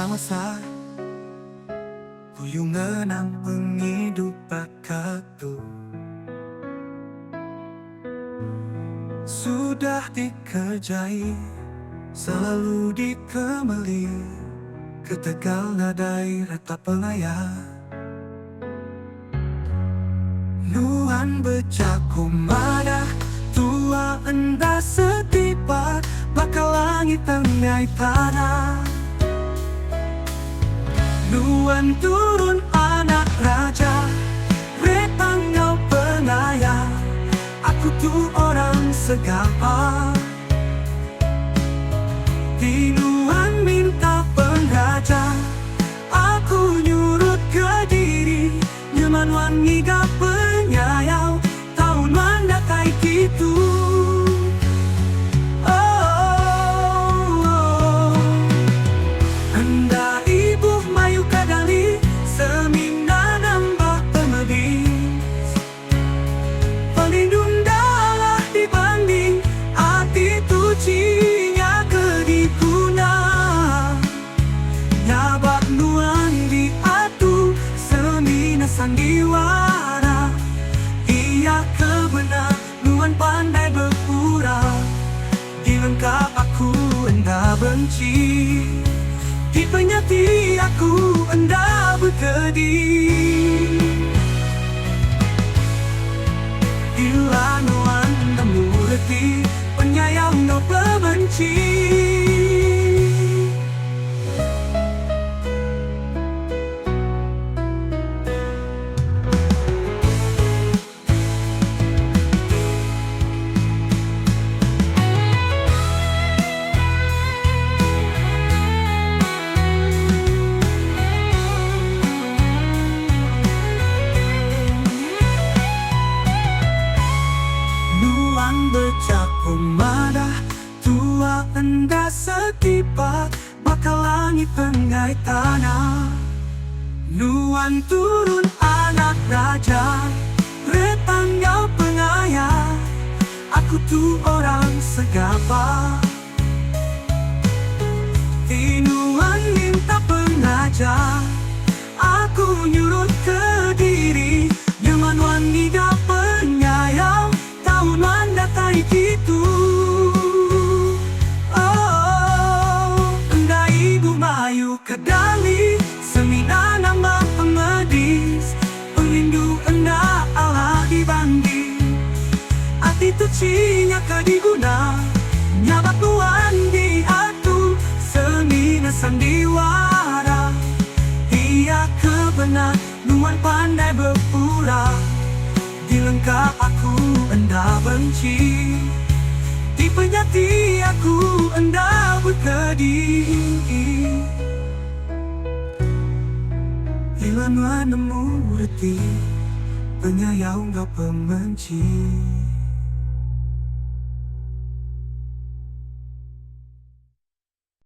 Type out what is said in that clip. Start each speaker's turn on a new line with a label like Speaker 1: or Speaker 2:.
Speaker 1: masa-masa Puyungan penghidup bakatu sudah dikerjai, selalu dikemeli ke Tegal nadai rata pengaya. Nuan bercakumada tua enda setipa bakal langit tengai tanah. Nuan turun anak raja, retangau pengaya. Aku tuh orang segapa. Di Nuan minta pengajar, aku nyurut ke diri. Nyaman wan ngiga penyayau, tahun mana kayak gitu. Anda ibu mayu kadali, semina nambah pemedis. Pelindung dalah dibanding, hati tucinya kediguna. Nyabak nuan diatu, semina sandiwara. Ia kebenar, nuan pandai berpura. Dilengkap aku enda benci, di penyati aku enda berkedih. Bila nuan temu reti, penyayang no pembenci. Bercakumada tua enda setipa bakal langit tengai tanah. Nuan turun anak raja, retangau pengaya. Aku tuh orang segapa. Di Nuan minta pengajar, aku nyurut ke diri. Nyaman wan ngiga penyayau, tahun mana kayak gitu. Enda ibu mayu kedali, semina nambah pemedis. Pelindung enda Allah dibanding, hati tucinya kediguna. Nyabak nuan diatu, semina sandiwara. Ia kebenar, nuan pandai berpura. Dilengkap aku enda benci, di penyati aku enda berkedih. Bila nuan nemu reti, penyayau gak pembenci.